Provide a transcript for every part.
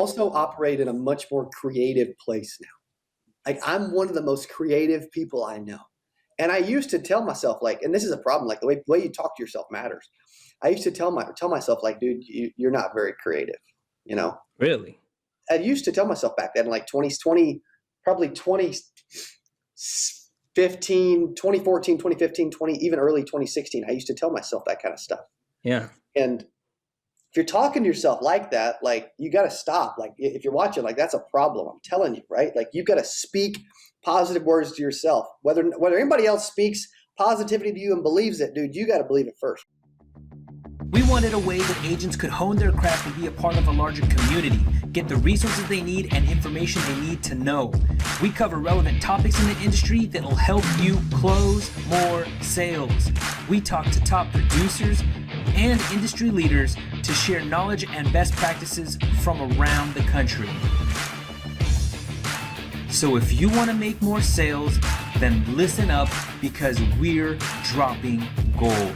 also operate in a much more creative place now. Like I'm one of the most creative people I know. And I used to tell myself like, and this is a problem, like the way you talk to yourself matters. I used to tell myself like, dude, you're not very creative, you know? Really? I used to tell myself back then, like 2014, 2015, even early 2016, I used to tell myself that kind of stuff. Yeah. And if you're talking to yourself like that, like you got to stop. Like if you're watching, like that's a problem. I'm telling you, right? Like you've got to speak positive words to yourself. Whether anybody else speaks positivity to you and believes it, dude, you got to believe it first. We wanted a way that agents could hone their craft and be a part of a larger community, get the resources they need and information they need to know. We cover relevant topics in the industry that will help you close more sales. We talk to top producers and industry leaders to share knowledge and best practices from around the country. So if you want to make more sales, then listen up because we're dropping gold.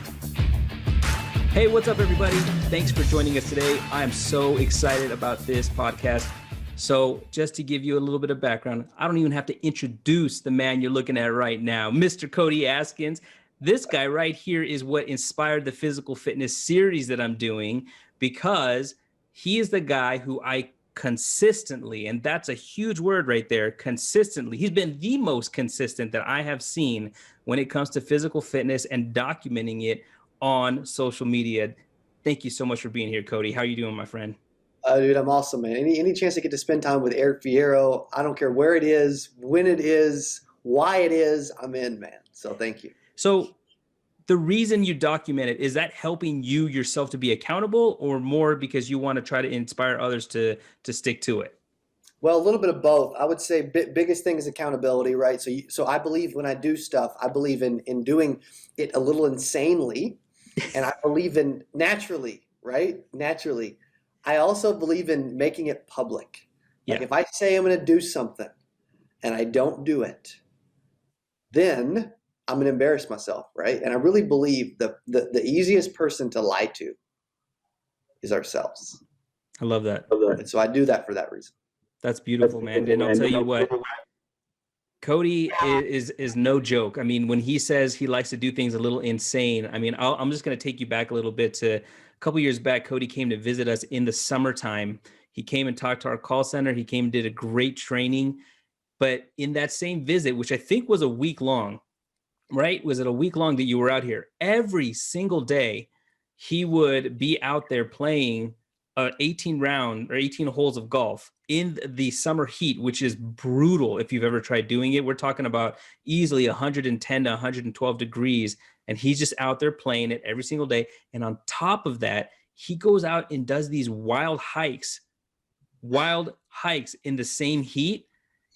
Hey, what's up, everybody? Thanks for joining us today. I am so excited about this podcast. So just to give you a little bit of background, I don't even have to introduce the man you're looking at right now, Mr. Cody Askins. This guy right here is what inspired the physical fitness series that I'm doing, because he is the guy who I consistently, and that's a huge word right there, consistently, he's been the most consistent that I have seen when it comes to physical fitness and documenting it on social media. Thank you so much for being here, Cody. How are you doing, my friend? Dude, I'm awesome, man. Any chance I get to spend time with Eric Fierro, I don't care where it is, when it is, why it is, I'm in, man. So thank you. So the reason you document it, is that helping you yourself to be accountable, or more because you want to try to inspire others to stick to it? Well, a little bit of both. I would say biggest thing is accountability, right? So I believe when I do stuff, I believe in doing it a little insanely. And I believe in naturally, right? Naturally. I also believe in making it public. Like if I say I'm going to do something and I don't do it, then I'm going to embarrass myself, right? And I really believe the easiest person to lie to is ourselves. I love that. And so I do that for that reason. That's beautiful, man. And I'll tell you what, Cody is no joke. I mean, when he says he likes to do things a little insane, I mean, I'm just going to take you back a little bit to a couple years back. Cody came to visit us in the summertime. He came and talked to our call center. He came and did a great training. But in that same visit, which I think was a week long, right? Was it a week long that you were out here? Every single day, he would be out there playing 18 holes of golf in the summer heat, which is brutal if you've ever tried doing it. We're talking about easily 110 to 112 degrees, and he's just out there playing it every single day. And on top of that, he goes out and does these wild hikes in the same heat.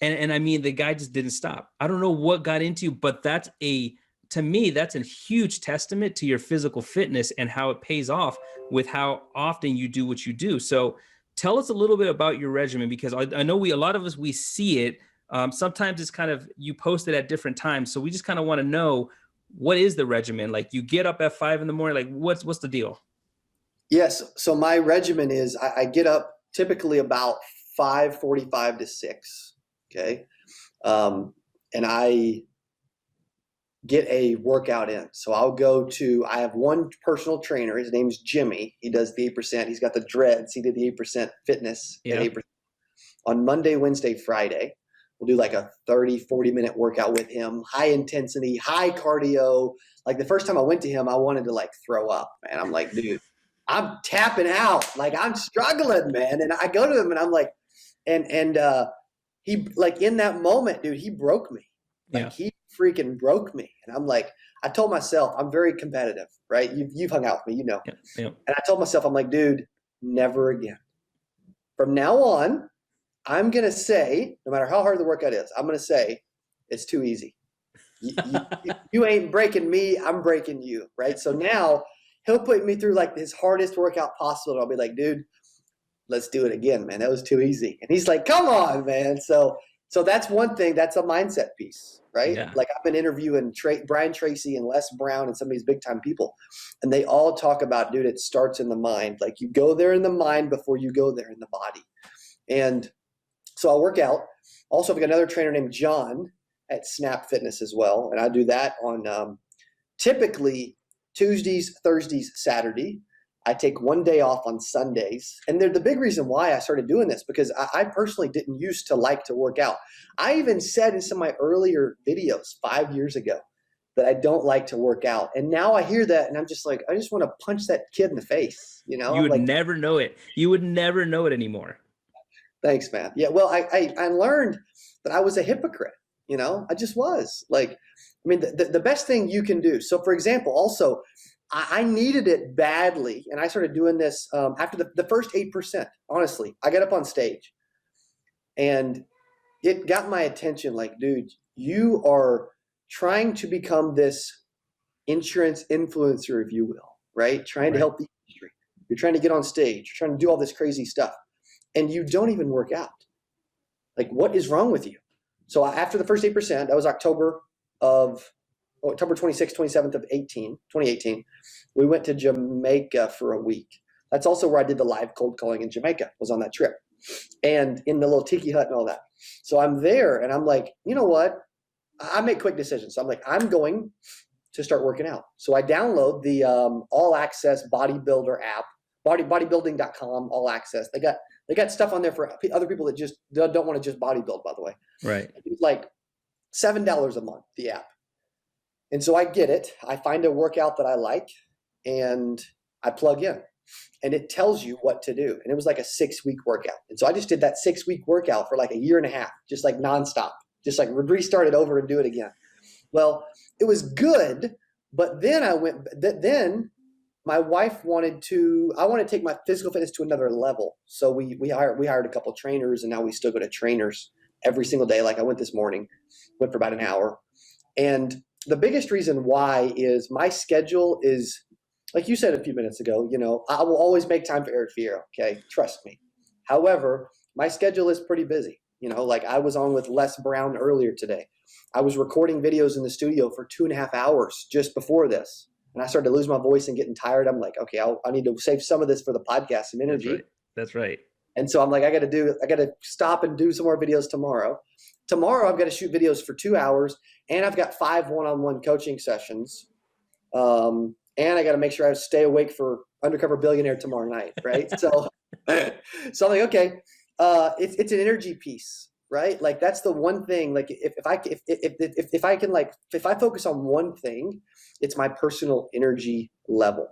And I mean, the guy just didn't stop. I don't know what got into, but to me, that's a huge testament to your physical fitness and how it pays off with how often you do what you do. So tell us a little bit about your regimen, because I know a lot of us, we see it. Sometimes it's kind of, you post it at different times. So we just kind of want to know, what is the regimen? Like, you get up at 5 a.m, like what's the deal? Yes. So my regimen is I get up typically about 5:45 to 6. Okay. And I get a workout in. So I have one personal trainer. His name's Jimmy. He does the 8%. He's got the dreads. He did the 8% fitness and 8%. On Monday, Wednesday, Friday, we'll do like a 40 minute workout with him. High intensity, high cardio. Like the first time I went to him, I wanted to like throw up, man. I'm like, dude, I'm tapping out. Like I'm struggling, man. And I go to him and I'm like, and he, like in that moment, dude, he broke me. Like he freaking broke me. And I'm like, I told myself, I'm very competitive, right? You've hung out with me, you know. And I told myself, I'm like, dude, never again. From now on, I'm going to say, no matter how hard the workout is, I'm going to say, it's too easy. You ain't breaking me, I'm breaking you, right? So now he'll put me through like his hardest workout possible. And I'll be like, dude, let's do it again, man. That was too easy. And he's like, come on, man. So that's one thing. That's a mindset piece, right? Yeah. Like I've been interviewing Brian Tracy and Les Brown and some of these big time people, and they all talk about, dude, it starts in the mind. Like you go there in the mind before you go there in the body. And so I'll work out. Also, I've got another trainer named John at Snap Fitness as well. And I do that on typically Tuesdays, Thursdays, Saturday. I take one day off on Sundays. And the big reason why I started doing this, because I personally didn't used to like to work out. I even said in some of my earlier videos 5 years ago that I don't like to work out. And now I hear that and I'm just like, I just want to punch that kid in the face. You know, you would like, never know it. You would never know it anymore. Thanks, man. Yeah, well, I learned that I was a hypocrite. You know, I just was. Like, I mean, the best thing you can do. So, for example, also, I needed it badly, and I started doing this after the first 8%. Honestly, I got up on stage, and it got my attention. Like, dude, you are trying to become this insurance influencer, if you will, right? Trying to help the industry. You're trying to get on stage. You're trying to do all this crazy stuff, and you don't even work out. Like, what is wrong with you? So after the first 8%, that was October 26th, 27th of 2018, we went to Jamaica for a week. That's also where I did the live cold calling in Jamaica, was on that trip. And in the little tiki hut and all that. So I'm there and I'm like, you know what? I make quick decisions. So I'm like, I'm going to start working out. So I download the all access bodybuilder app, bodybuilding.com, all access. They got stuff on there for other people that just don't want to just bodybuild, by the way. Right. It's like $7 a month, the app. And so I get it. I find a workout that I like and I plug in and it tells you what to do. And it was like a 6-week workout. And so I just did that 6-week workout for like a year and a half, just like nonstop, just like restart it over and do it again. Well, it was good. But then then my wife I wanted to take my physical fitness to another level. So we hired a couple of trainers and now we still go to trainers every single day. Like I went this morning, went for about an hour. And the biggest reason why is my schedule is, like you said a few minutes ago, you know, I will always make time for Eric Fierro. Okay. Trust me. However, my schedule is pretty busy. You know, like I was on with Les Brown earlier today. I was recording videos in the studio for 2.5 hours just before this. And I started to lose my voice and getting tired. I'm like, okay, I need to save some of this for the podcast, some energy. That's right. And so I'm like, I got to stop and do some more videos tomorrow. Tomorrow I've got to shoot videos for 2 hours and I've got 5 one-on-one coaching sessions. And I got to make sure I stay awake for Undercover Billionaire tomorrow night. Right. So I'm like, okay, it's an energy piece, right? Like that's the one thing, like if I focus on one thing, it's my personal energy level.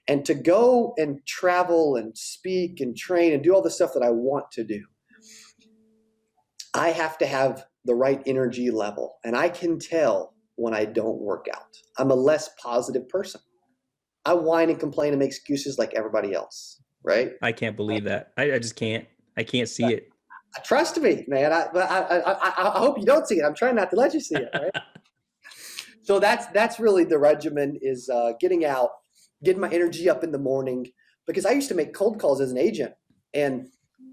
And to go and travel and speak and train and do all the stuff that I want to do, I have to have the right energy level. And I can tell when I don't work out. I'm a less positive person. I whine and complain and make excuses like everybody else, right? I can't believe that. I just can't. I can't see it. Trust me, man. I hope you don't see it. I'm trying not to let you see it, right? So that's really the regimen is getting out, getting my energy up in the morning, because I used to make cold calls as an agent. And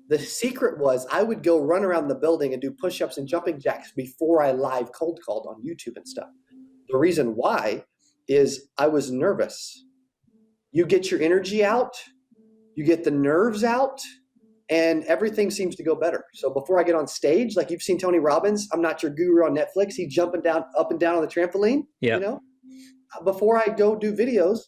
the secret was I would go run around the building and do push-ups and jumping jacks before I live cold called on YouTube and stuff. The reason why is I was nervous. You get your energy out, you get the nerves out, and everything seems to go better. So before I get on stage, like you've seen Tony Robbins, I'm Not Your Guru on Netflix. He's jumping up and down on the trampoline. Yeah. You know, before I go do videos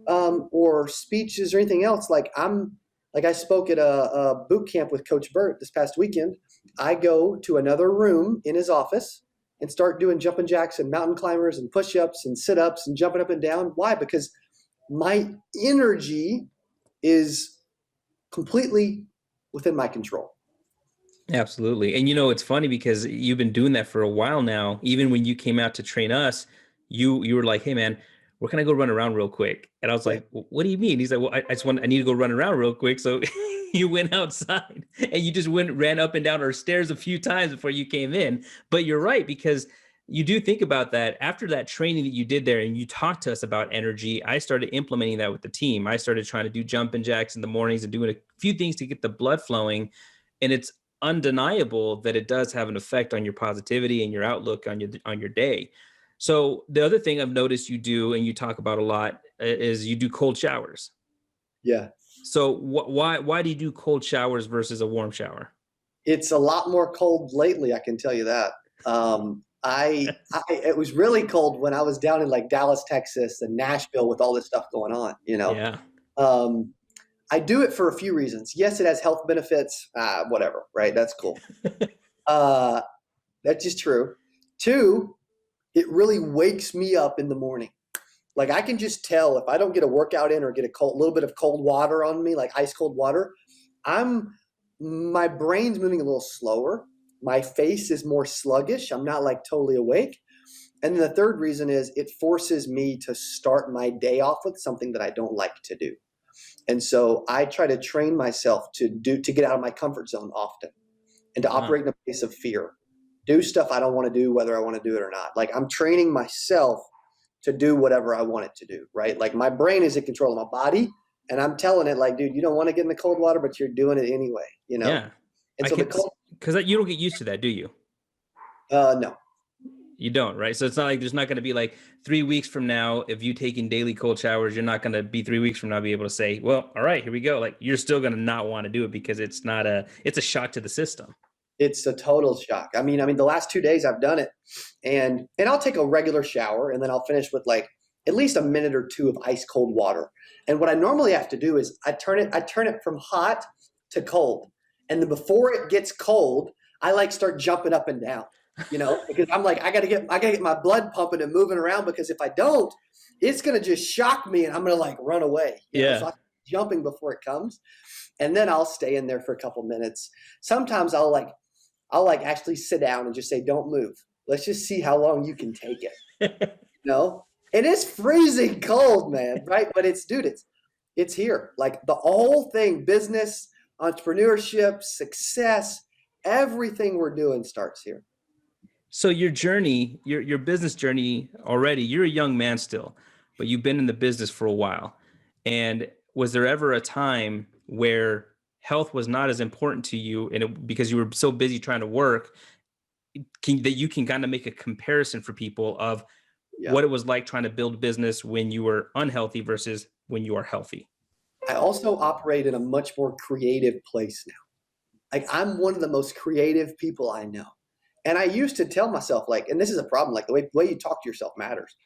or speeches or anything else, I spoke at a boot camp with Coach Burt this past weekend. I go to another room in his office and start doing jumping jacks and mountain climbers and push-ups and sit-ups and jumping up and down. Why? Because my energy is completely within my control. Absolutely. And you know, it's funny because you've been doing that for a while now. Even when you came out to train us, you were like, hey man, where can I go run around real quick? And I was like, what do you mean? He's like, well, I need to go run around real quick. So you went outside and you just ran up and down our stairs a few times before you came in. But you're right, because you do think about that. After that training that you did there and you talked to us about energy, I started implementing that with the team. I started trying to do jumping jacks in the mornings and doing a few things to get the blood flowing. And it's undeniable that it does have an effect on your positivity and your outlook on your day. So the other thing I've noticed you do and you talk about a lot is you do cold showers. Yeah. So why do you do cold showers versus a warm shower? It's a lot more cold lately, I can tell you that. It was really cold when I was down in like Dallas, Texas, and Nashville with all this stuff going on. Yeah. I do it for a few reasons. Yes, it has health benefits. Whatever, right? That's cool. That's just true. Two, it really wakes me up in the morning. Like I can just tell if I don't get a workout in or get a little bit of cold water on me, like ice cold water, my brain's moving a little slower. My face is more sluggish. I'm not like totally awake. And then the third reason is it forces me to start my day off with something that I don't like to do. And so I try to train myself to get out of my comfort zone often and to operate in a place of fear. Do stuff I don't want to do, whether I want to do it or not. Like I'm training myself to do whatever I want it to do, right? Like my brain is in control of my body, and I'm telling it like, dude, you don't want to get in the cold water, but you're doing it anyway, Yeah. And so because you don't get used to that, do you? No. You don't, right? So it's not like there's not going to be like 3 weeks from now, if you taking daily cold showers, you're not going to be 3 weeks from now be able to say, well, all right, here we go. Like you're still going to not want to do it because it's a shock to the system. It's a total shock. I mean, the last 2 days I've done it, and I'll take a regular shower, and then I'll finish with like at least a minute or two of ice cold water. And what I normally have to do is I turn it from hot to cold, and then before it gets cold, I like start jumping up and down, because I'm like I gotta get my blood pumping and moving around, because if I don't, it's gonna just shock me, and I'm gonna like run away. So I'm jumping before it comes, and then I'll stay in there for a couple minutes. Sometimes I'll actually sit down and just say, don't move. Let's just see how long you can take it. It is freezing cold, man. Right. But it's here. Like the whole thing, business, entrepreneurship, success, everything we're doing starts here. So your journey, your business journey already, you're a young man still, but you've been in the business for a while. And was there ever a time where health was not as important to you because you were so busy trying to work that you can kind of make a comparison for people of what it was like trying to build business when you were unhealthy versus when you are healthy? I also operate in a much more creative place now. Like I'm one of the most creative people I know. And I used to tell myself like, and this is a problem, like the way you talk to yourself matters.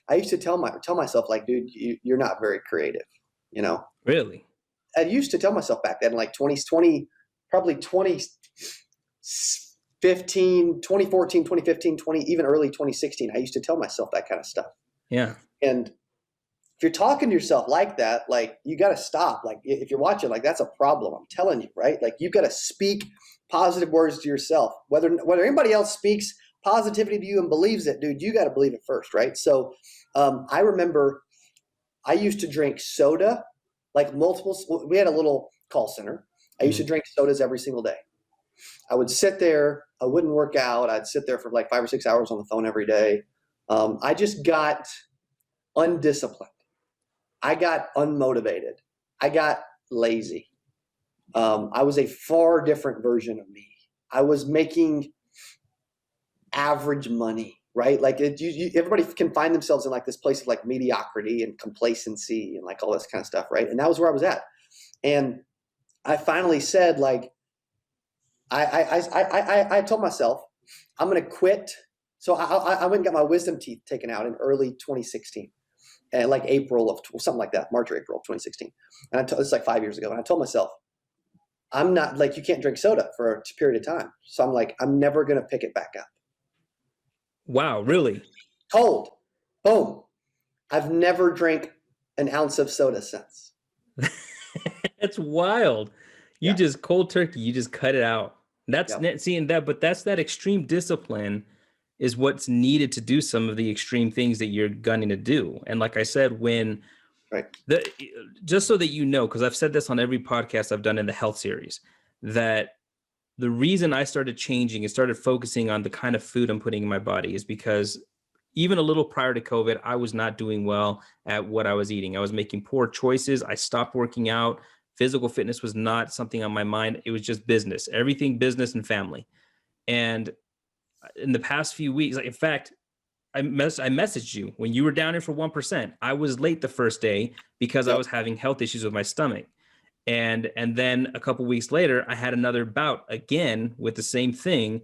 I used to tell myself like, dude, you're not very creative, Really? I used to tell myself back then, like 2014, 2015, even early 2016, I used to tell myself that kind of stuff. Yeah. And if you're talking to yourself like that, like you got to stop. Like if you're watching, like that's a problem. I'm telling you, right? Like you got to speak positive words to yourself. Whether anybody else speaks positivity to you and believes it, dude, you got to believe it first, right? So I remember I used to drink soda. Like we had a little call center. I used to drink sodas every single day. I would sit there. I wouldn't work out. I'd sit there for like 5 or 6 hours on the phone every day. I just got undisciplined. I got unmotivated. I got lazy. I was a far different version of me. I was making average money. Right? Like everybody can find themselves in like this place of like mediocrity and complacency and like all this kind of stuff. Right. And that was where I was at. And I finally said, like, I told myself, I'm going to quit. So I went and got my wisdom teeth taken out in early 2016 and like April of something like that, March or April of 2016. And it's like 5 years ago. And I told myself, I'm not like, you can't drink soda for a period of time. So I'm like, I'm never going to pick it back up. Wow, really? Cold. Boom. I've never drank an ounce of soda since. That's wild. You just cold turkey, you just cut it out. That's seeing that, but that's that extreme discipline is what's needed to do some of the extreme things that you're gunning to do. And like I said, just so that you know, because I've said this on every podcast I've done in the health series, that the reason I started changing and started focusing on the kind of food I'm putting in my body is because even a little prior to COVID, I was not doing well at what I was eating. I was making poor choices. I stopped working out. Physical fitness was not something on my mind. It was just business, everything business and family. And in the past few weeks, in fact, I messaged you when you were down here for 1%. I was late the first day because I was having health issues with my stomach. And then a couple weeks later, I had another bout again with the same thing.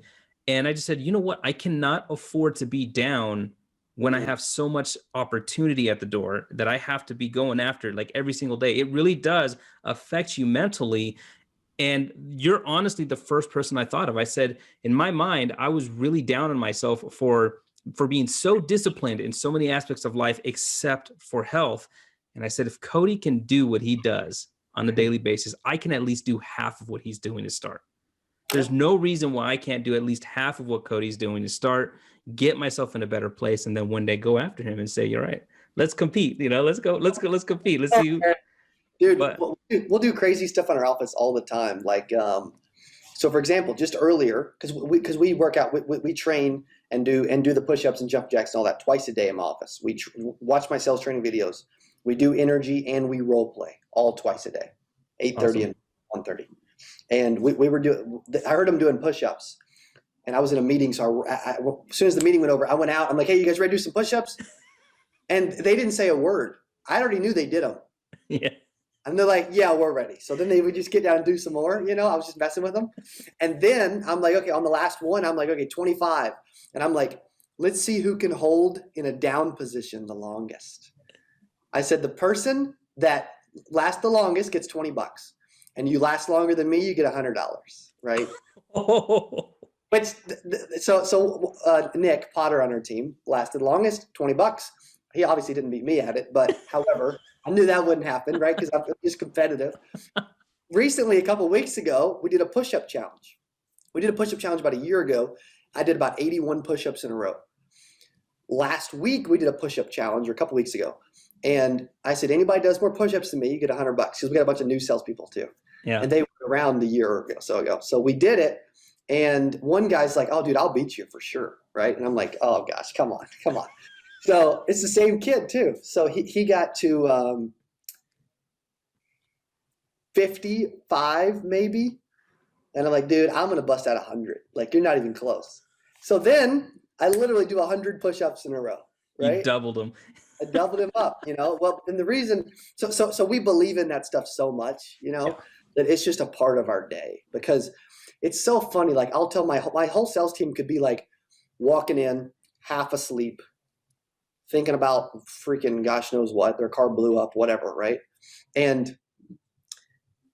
And I just said, you know what? I cannot afford to be down when I have so much opportunity at the door that I have to be going after like every single day. It really does affect you mentally. And you're honestly the first person I thought of. I said, in my mind, I was really down on myself for being so disciplined in so many aspects of life, except for health. And I said, if Cody can do what he does on a daily basis, I can at least do half of what he's doing to start. There's no reason why I can't do at least half of what Cody's doing to start, get myself in a better place, and then one day go after him and say, you're right, let's compete. Let's compete. Let's see. Dude, we'll do crazy stuff on our office all the time. Like, so for example, just earlier, because we work out, we train and do the push-ups and jump jacks and all that twice a day in my office. We watch my sales training videos. We do energy and we role play all twice a day, 8:30 and 1:30. And we were doing. I heard them doing push-ups, and I was in a meeting. So as soon as the meeting went over, I went out. I'm like, "Hey, you guys ready to do some push-ups?" And they didn't say a word. I already knew they did them. Yeah. And they're like, "Yeah, we're ready." So then they would just get down and do some more. I was just messing with them. And then I'm like, "Okay, on the last one, I'm like, okay, 25." And I'm like, "Let's see who can hold in a down position the longest." I said, "The person that lasts the longest gets $20, and you last longer than me, you get $100." Right? Oh. Which Nick Potter on our team lasted longest, $20. He obviously didn't beat me at it, but however, I knew that wouldn't happen, right? Because I'm just competitive. Recently, a couple of weeks ago, we did a push-up challenge. We did a push-up challenge about a year ago. I did about 81 push-ups in a row. Last week, we did a push-up challenge, or a couple weeks ago. And I said, anybody does more push-ups than me, you get $100, because we got a bunch of new salespeople too. Yeah. And they were around a year or so ago. So we did it. And one guy's like, "Oh, dude, I'll beat you for sure." Right? And I'm like, "Oh, gosh, come on. So it's the same kid too. So he got to 55 maybe. And I'm like, "Dude, I'm going to bust out 100. Like, you're not even close." So then I literally do 100 push-ups in a row. Right? You doubled them. I doubled him up, Well, and the reason, so we believe in that stuff so much, that it's just a part of our day, because it's so funny. Like, I'll tell my whole sales team could be like walking in half asleep, thinking about freaking gosh knows what, their car blew up, whatever, right? And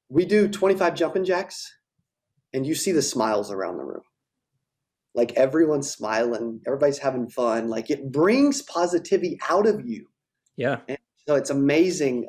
we do 25 jumping jacks, and you see the smiles around the room. Like, everyone's smiling, everybody's having fun. Like, it brings positivity out of you. Yeah. And so it's amazing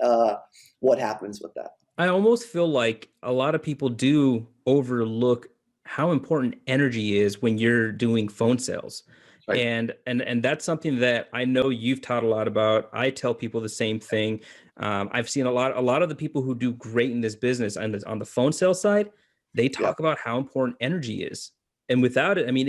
what happens with that. I almost feel like a lot of people do overlook how important energy is when you're doing phone sales. Right. And that's something that I know you've taught a lot about. I tell people the same thing. I've seen a lot of the people who do great in this business on the phone sales side, they talk about how important energy is. And without it, I mean,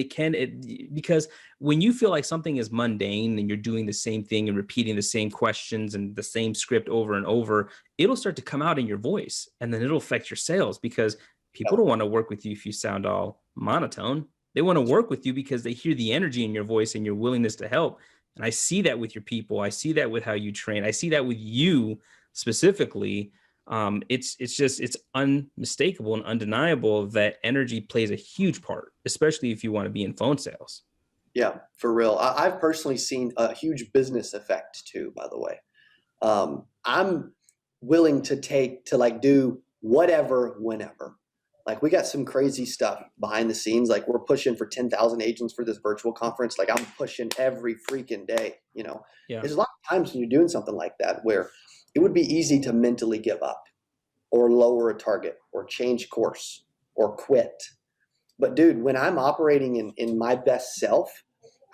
because when you feel like something is mundane and you're doing the same thing and repeating the same questions and the same script over and over, it'll start to come out in your voice, and then it'll affect your sales, because people don't want to work with you if you sound all monotone. They want to work with you because they hear the energy in your voice and your willingness to help. And I see that with your people. I see that with how you train. I see that with you specifically. It's unmistakable and undeniable that energy plays a huge part, especially if you want to be in phone sales. Yeah, for real. I've personally seen a huge business effect too, by the way. I'm willing to do whatever, whenever. Like, we got some crazy stuff behind the scenes. Like, we're pushing for 10,000 agents for this virtual conference. Like, I'm pushing every freaking day, Yeah. There's a lot of times when you're doing something like that where it would be easy to mentally give up or lower a target or change course or quit. But dude, when I'm operating in my best self,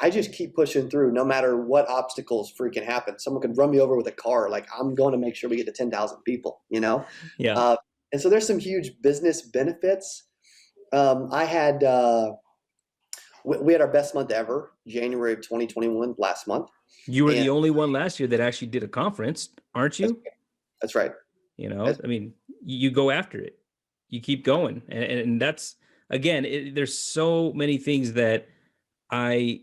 I just keep pushing through no matter what obstacles freaking happen. Someone could run me over with a car. Like, I'm going to make sure we get to 10,000 people, Yeah. And so there's some huge business benefits. We had our best month ever, January of 2021, last month. You were the only one last year that actually did a conference, aren't you? That's right. I mean, you go after it, you keep going. And that's, again, there's so many things that I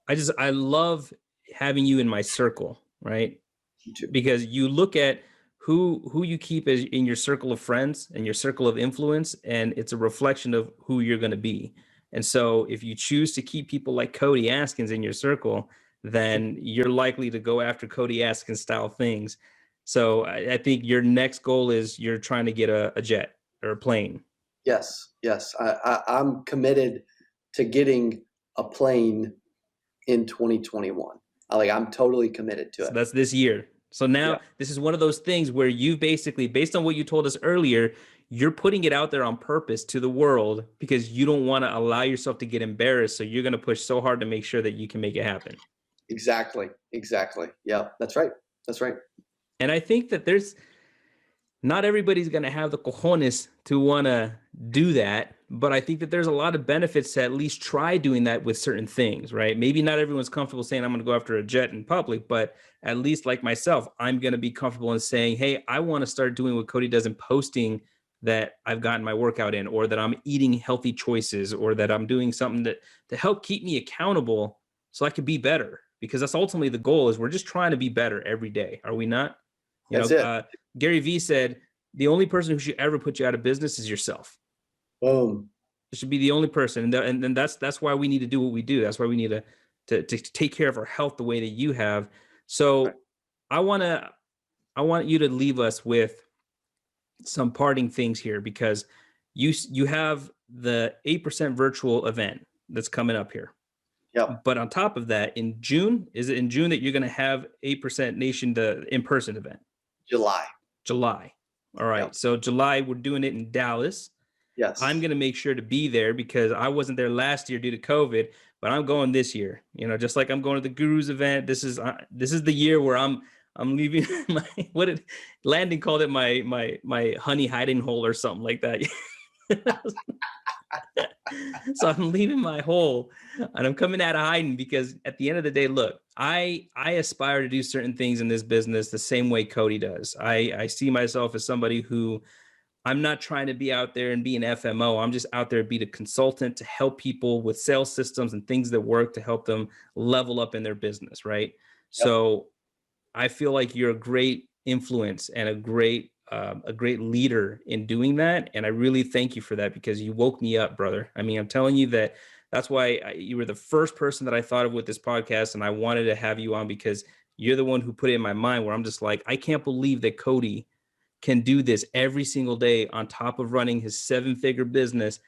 love having you in my circle, right? Me too. Because you look at who you keep as in your circle of friends and your circle of influence, and it's a reflection of who you're going to be. And so if you choose to keep people like Cody Askins in your circle, then you're likely to go after Cody Askins style things. So I think your next goal is you're trying to get a jet or a plane. Yes. I'm committed to getting a plane in 2021. I'm totally committed to it. So that's this year. So now This is one of those things where you basically, based on what you told us earlier, you're putting it out there on purpose to the world because you don't want to allow yourself to get embarrassed. So you're going to push so hard to make sure that you can make it happen. Exactly. Yeah, that's right. And I think that not everybody's going to have the cojones to want to do that, but I think that there's a lot of benefits to at least try doing that with certain things, right? Maybe not everyone's comfortable saying I'm going to go after a jet in public, but at least like myself, I'm going to be comfortable in saying, hey, I want to start doing what Cody does and posting that I've gotten my workout in, or that I'm eating healthy choices, or that I'm doing something to help keep me accountable so I can be better, because that's ultimately the goal. Is we're just trying to be better every day. Are we not? That's it. Gary Vee said, the only person who should ever put you out of business is yourself. Boom. It should be the only person. And that's why we need to do what we do. That's why we need to take care of our health the way that you have. So right. I want you to leave us with some parting things here, because you have the 8% virtual event that's coming up here. Yep. But on top of that, in June, is it in June that you're going to have 8% Nation, the in-person event? July. All right. Yep. So July, we're doing it in Dallas. Yes. I'm going to make sure to be there because I wasn't there last year due to COVID, but I'm going this year. Just like I'm going to the Gurus event. This is the year where I'm leaving my, what did Landon called it, my honey hiding hole or something like that. So I'm leaving my hole and I'm coming out of hiding, because at the end of the day, look, I aspire to do certain things in this business the same way Cody does. I see myself as somebody who, I'm not trying to be out there and be an FMO. I'm just out there to be the consultant to help people with sales systems and things that work to help them level up in their business, right? Yep. So I feel like you're a great influence and a great leader in doing that. And I really thank you for that, because you woke me up, brother. I mean, I'm telling you that's why you were the first person that I thought of with this podcast. And I wanted to have you on because you're the one who put it in my mind, where I'm just like, I can't believe that Cody can do this every single day on top of running his 7-figure business.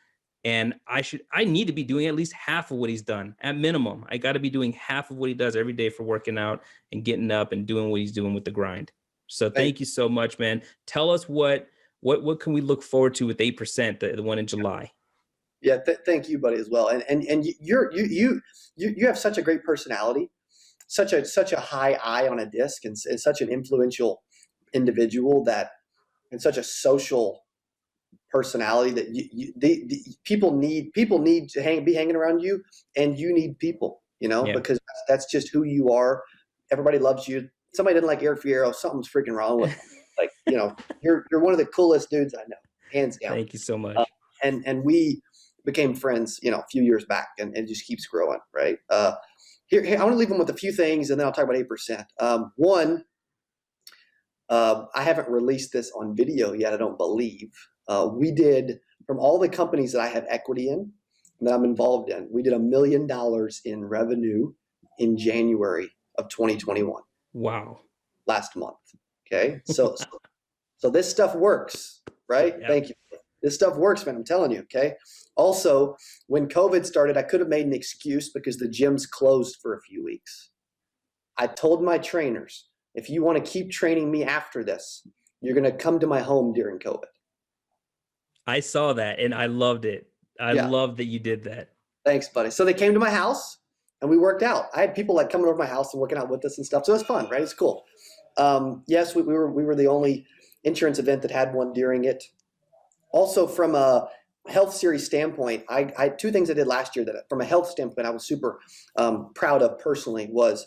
And I need to be doing at least half of what he's done at minimum. I got to be doing half of what he does every day for working out and getting up and doing what he's doing with the grind. So thank you so much, man. Tell us what can we look forward to with 8%, the one in July? Yeah. Thank you, buddy, as well. And you have such a great personality, such a high eye on a disc, and such an influential individual and such a social personality that people need to be hanging around you, and you need people, because that's just who you are. Everybody loves you. Somebody doesn't like Eric Fierro, something's freaking wrong with them. You're one of the coolest dudes I know, hands down. Thank you so much. And we became friends, a few years back, and it just keeps growing, right? Here, I want to leave them with a few things, and then I'll talk about 8%. One, I haven't released this on video yet, I don't believe. We did, from all the companies that I have equity in, that I'm involved in, we did $1 million in revenue in January of 2021. Wow. Last month. Okay. So this stuff works, right? Yep. Thank you. This stuff works, man. I'm telling you. Okay. Also, when COVID started, I could have made an excuse because the gyms closed for a few weeks. I told my trainers, if you want to keep training me after this, you're going to come to my home during COVID. I saw that and I loved it. I loved that you did that. Thanks, buddy. So they came to my house and we worked out. I had people coming over my house and working out with us and stuff. So it's fun, right? It's cool. Yes, we were the only insurance event that had one during it. Also, from a health series standpoint, I two things I did last year that, from a health standpoint, I was super proud of personally was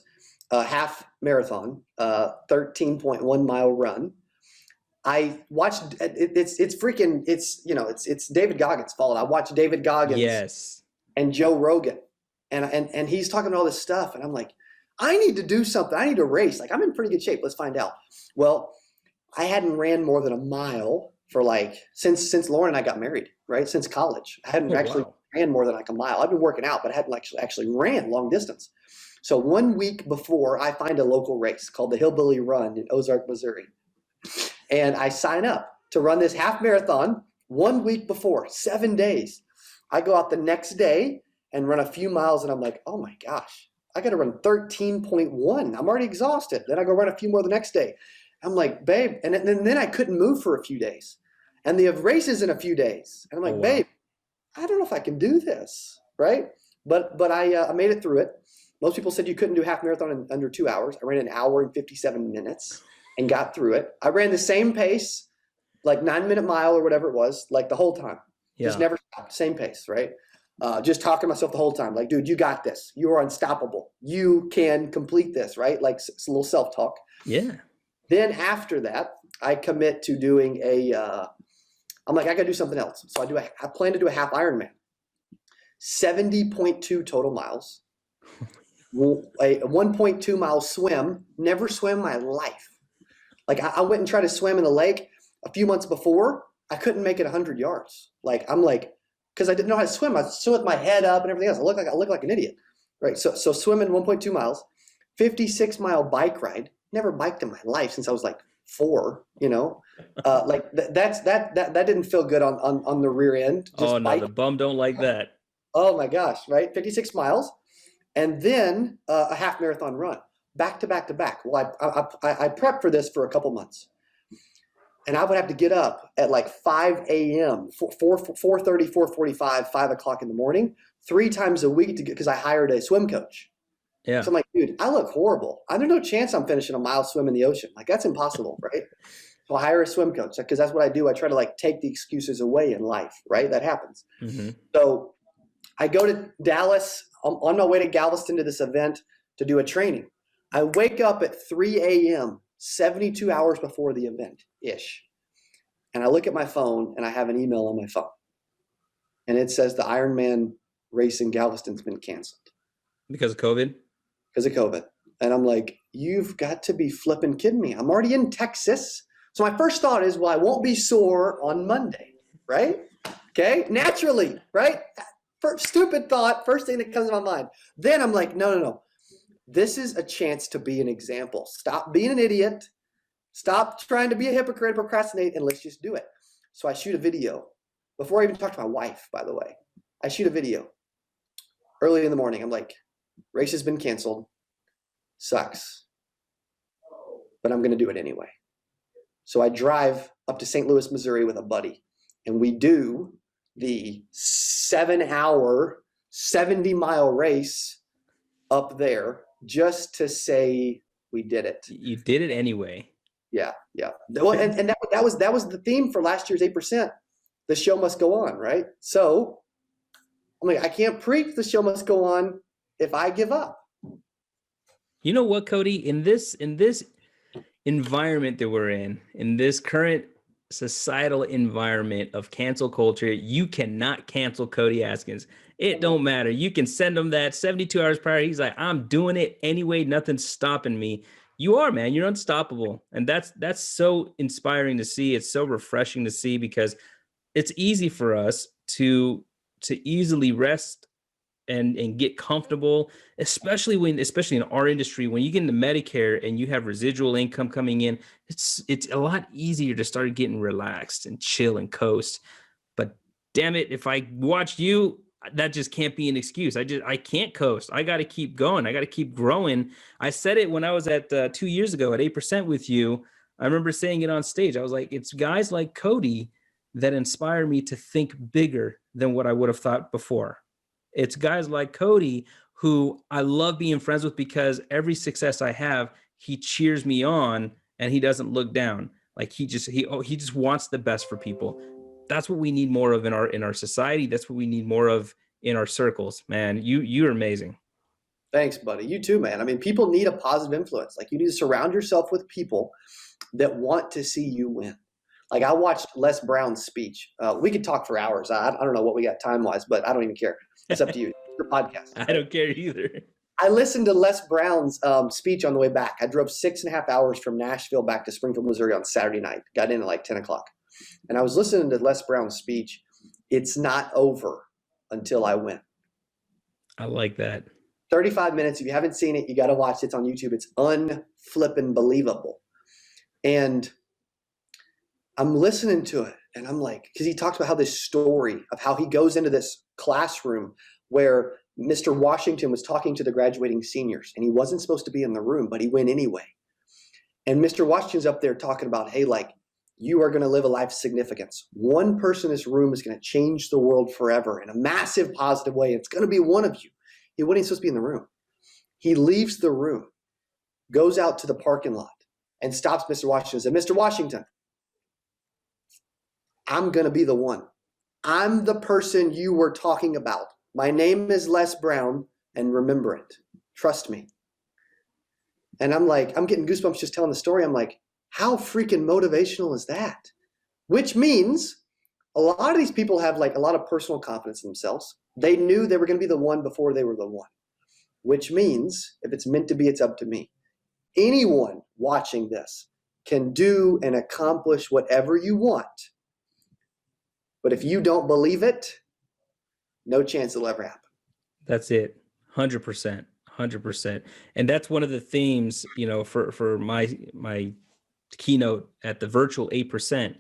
a half marathon, 13.1 mile run. I watched it's David Goggins' fault. I watched David Goggins and Joe Rogan and he's talking about all this stuff. And I'm like, I need to do something. I need to race. I'm in pretty good shape. Let's find out. Well, I hadn't ran more than a mile for like, since Lauren and I got married, right? Since college. I hadn't actually ran more than like a mile. I've been working out, but I hadn't actually ran long distance. So 1 week before, I find a local race called the Hillbilly Run in Ozark, Missouri. And I sign up to run this half marathon 1 week before, 7 days. I go out the next day and run a few miles, and I'm like, oh my gosh, I got to run 13.1. I'm already exhausted. Then I go run a few more the next day. I'm like, babe, and then I couldn't move for a few days. And they have races in a few days. And I'm like, babe, I don't know if I can do this, right? But I made it through it. Most people said you couldn't do a half marathon in under 2 hours. I ran an hour and 57 minutes and got through it. I ran the same pace, like 9-minute mile or whatever it was, like the whole time. Just never stopped, same pace, right? Just talking to myself the whole time, like, dude, you got this. You are unstoppable. You can complete this, right? Like it's a little self-talk. Yeah. Then after that, I commit to doing I'm like, I got to do something else. So I plan to do a half Ironman, 70.2 total miles, a 1.2 mile swim, never swim my life. Like I went and tried to swim in the lake a few months before. I couldn't make it 100 yards. Like, I'm like, because I didn't know how to swim. I swim with my head up and everything else. I look like an idiot, right? So swimming 1.2 miles, 56-mile bike ride. Never biked in my life since I was like 4. Like that didn't feel good on the rear end. Just the bum don't like that. Oh my gosh, right? 56 miles, and then a half marathon run, back to back to back. Well, I prepped for this for a couple months. And I would have to get up at like 5 a.m., 4:30, 4:45, 5 o'clock in the morning, 3 times a week because I hired a swim coach. Yeah. So I'm like, dude, I look horrible. There's no chance I'm finishing a mile swim in the ocean. Like, that's impossible, right? So I hire a swim coach because that's what I do. I try to like take the excuses away in life, right? That happens. Mm-hmm. So I go to Dallas. I'm on my way to Galveston to this event to do a training. I wake up at 3 a.m., 72 hours before the event-ish. And I look at my phone and I have an email on my phone. And it says the Ironman race in Galveston's been canceled. Because of COVID? Because of COVID. And I'm like, you've got to be flipping kidding me. I'm already in Texas. So my first thought is, well, I won't be sore on Monday, right? Okay, naturally, right? First, stupid thought, first thing that comes to my mind. Then I'm like, no. This is a chance to be an example. Stop being an idiot. Stop trying to be a hypocrite, procrastinate, and let's just do it. So I shoot a video. Before I even talk to my wife, by the way, I shoot a video. Early in the morning, I'm like, race has been canceled. Sucks. But I'm going to do it anyway. So I drive up to St. Louis, Missouri with a buddy, and we do the 7-hour, 70-mile race up there just to say we did it. You did it anyway. Yeah. Well, and that was the theme for last year's 8%. The show must go on, right? So I'm like, I can't preach the show must go on if I give up. You know what, Cody? In this environment that we're in this current societal environment of cancel culture, you cannot cancel Cody Askins. It don't matter. You can send him that 72 hours prior. He's like, I'm doing it anyway. Nothing's stopping me. You are, man. You're unstoppable. And that's so inspiring to see. It's so refreshing to see because it's easy for us to easily rest and get comfortable, especially in our industry, when you get into Medicare and you have residual income coming in, it's a lot easier to start getting relaxed and chill and coast. But damn it, if I watched you, that just can't be an excuse. I can't coast. I got to keep going. I got to keep growing. I said it when I was at 2 years ago at 8% with you. I remember saying it on stage. I was like, it's guys like Cody that inspire me to think bigger than what I would have thought before. It's guys like Cody who I love being friends with because every success I have, he cheers me on and he doesn't look down. Like he just wants the best for people. That's what we need more of in our society. That's what we need more of in our circles, man. You're amazing. Thanks, buddy. You too, man. I mean, people need a positive influence. Like, you need to surround yourself with people that want to see you win. Like, I watched Les Brown's speech. We could talk for hours. I don't know what we got time-wise, but I don't even care. It's up to you. It's your podcast. I don't care either. I listened to Les Brown's speech on the way back. I drove 6.5 hours from Nashville back to Springfield, Missouri on Saturday night. Got in at like 10 o'clock. And I was listening to Les Brown's speech. It's not over until I win. I like that. 35 minutes. If you haven't seen it, you got to watch it. It's on YouTube. It's unflippin' believable. And I'm listening to it and I'm like, because he talks about how this story of how he goes into this classroom where Mr. Washington was talking to the graduating seniors and he wasn't supposed to be in the room, but he went anyway. And Mr. Washington's up there talking about, hey, like, you are going to live a life of significance. One person in this room is going to change the world forever in a massive positive way. It's going to be one of you. He wasn't supposed to be in the room. He leaves the room, goes out to the parking lot and stops Mr. Washington and said, Mr. Washington, I'm going to be the one. I'm the person you were talking about. My name is Les Brown, and remember it. Trust me. And I'm like, I'm getting goosebumps just telling the story. I'm like, how freaking motivational is that? Which means a lot of these people have like a lot of personal confidence in themselves. They knew they were going to be the one before they were the one, which means if it's meant to be, it's up to me. Anyone watching this can do and accomplish whatever you want. But if you don't believe it, no chance it'll ever happen. That's it. 100%. 100%. And that's one of the themes, for my keynote at the virtual 8%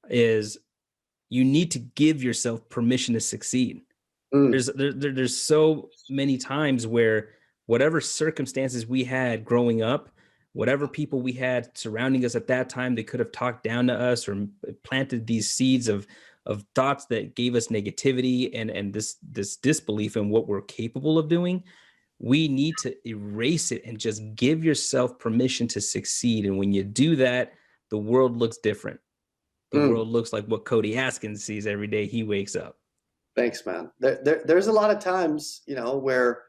is you need to give yourself permission to succeed. There's so many times where whatever circumstances we had growing up, whatever people we had surrounding us at that time, they could have talked down to us or planted these seeds of thoughts that gave us negativity and this disbelief in what we're capable of doing. We need to erase it and just give yourself permission to succeed. And when you do that, the world looks different. The world looks like what Cody Askins sees every day he wakes up. Thanks, man. There's a lot of times, where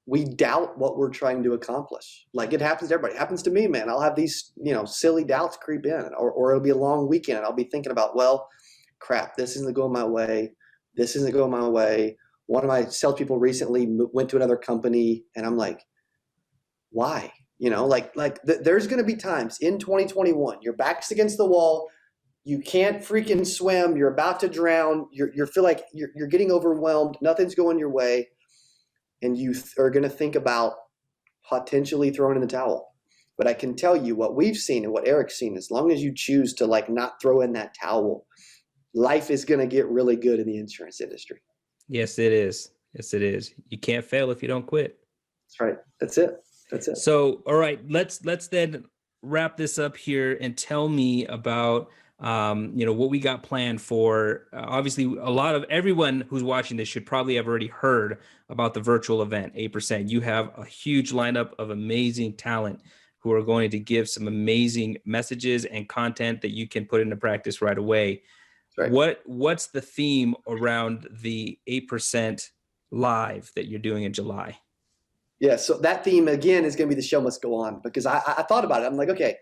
we doubt what we're trying to accomplish. Like it happens to everybody. It happens to me, man. I'll have these, silly doubts creep in, or it'll be a long weekend and I'll be thinking about, well, crap, this isn't going my way. This isn't going my way. One of my salespeople recently went to another company and I'm like, why? There's going to be times in 2021, your back's against the wall. You can't freaking swim. You're about to drown. You feel like you're getting overwhelmed. Nothing's going your way. And you are going to think about potentially throwing in the towel. But I can tell you what we've seen and what Eric's seen, as long as you choose to not throw in that towel, life is going to get really good in the insurance industry. Yes, it is. Yes, it is. You can't fail if you don't quit. That's right. That's it. That's it. So, all right, let's then wrap this up here and tell me about, what we got planned for. Obviously, a lot of everyone who's watching this should probably have already heard about the virtual event, 8%. You have a huge lineup of amazing talent who are going to give some amazing messages and content that you can put into practice right away. Right. What's the theme around the 8% live that you're doing in July? Yeah, so that theme again is going to be the show must go on, because I thought about it. I'm like, okay,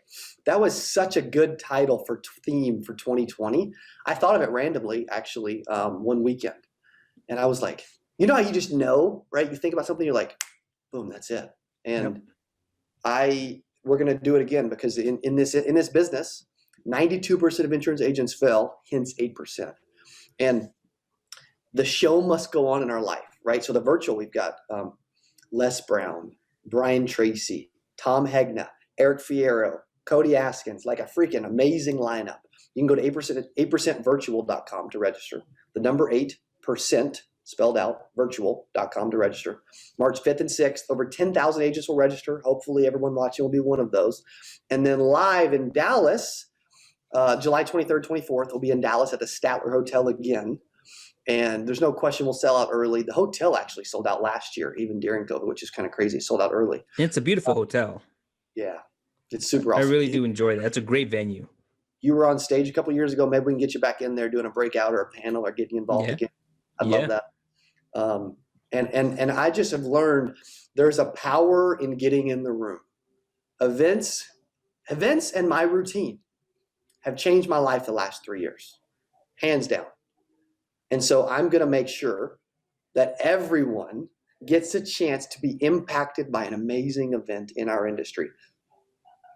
that was such a good title for theme for 2020. I thought of it randomly, actually, one weekend, and I was like, how you just know, right? You think about something, you're like, boom, that's it. And yep. We're going to do it again, because in this business, 92% of insurance agents fail, hence 8%. And the show must go on in our life, right? So the virtual, we've got Les Brown, Brian Tracy, Tom Hegna, Eric Fierro, Cody Askins, like a freaking amazing lineup. You can go to 8%virtual.com to register. The number 8%, spelled out, virtual.com to register. March 5th and 6th, over 10,000 agents will register. Hopefully everyone watching will be one of those. And then live in Dallas, July 23rd, 24th, we'll be in Dallas at the Statler Hotel again. And there's no question we'll sell out early. The hotel actually sold out last year, even during COVID, which is kind of crazy. It sold out early. It's a beautiful hotel. Yeah, it's super awesome. I really do enjoy that. It's a great venue. You were on stage a couple of years ago. Maybe we can get you back in there doing a breakout or a panel or getting involved again. I'd love that. And I just have learned there's a power in getting in the room. Events and my routine have changed my life the last 3 years, hands down. And so I'm going to make sure that everyone gets a chance to be impacted by an amazing event in our industry.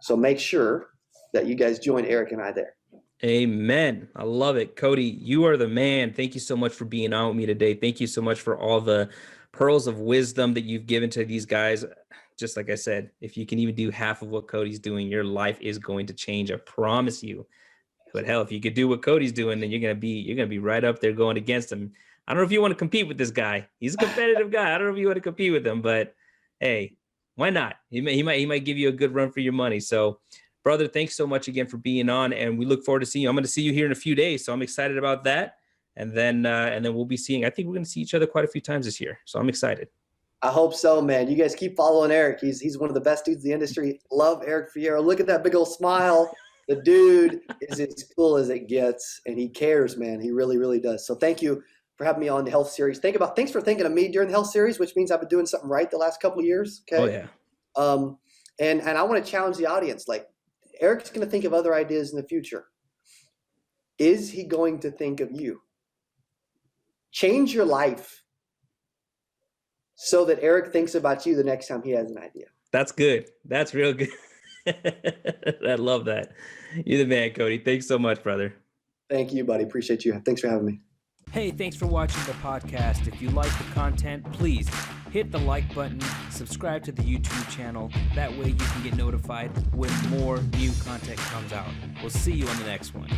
So make sure that you guys join Eric and I there. Amen. I love it. Cody, you are the man. Thank you so much for being on with me today. Thank you so much for all the pearls of wisdom that you've given to these guys. Just like I said, if you can even do half of what Cody's doing, your life is going to change. I promise you. But hell, if you could do what Cody's doing, then you're gonna be right up there going against him. I don't know if you want to compete with this guy. He's a competitive guy. I don't know if you want to compete with him, but hey, why not? He might give you a good run for your money. So, brother, thanks so much again for being on, and we look forward to seeing you. I'm going to see you here in a few days, so I'm excited about that. And then we'll be seeing. I think we're going to see each other quite a few times this year, so I'm excited. I hope so, man. You guys keep following Eric. He's one of the best dudes in the industry. Love Eric Fierro. Look at that big old smile. The dude is as cool as it gets, and he cares, man. He really, really does. So thank you for having me on the health series. Thanks for thinking of me during the health series, which means I've been doing something right the last couple of years. Okay. Oh yeah. And I want to challenge the audience. Like, Eric's going to think of other ideas in the future. Is he going to think of you? Change your life so that Eric thinks about you the next time he has an idea. That's good. That's real good. I love that. You're the man, Cody. Thanks so much, brother. Thank you, buddy. Appreciate you. Thanks for having me. Hey, thanks for watching the podcast. If you like the content, please hit the like button, subscribe to the YouTube channel. That way you can get notified when more new content comes out. We'll see you on the next one.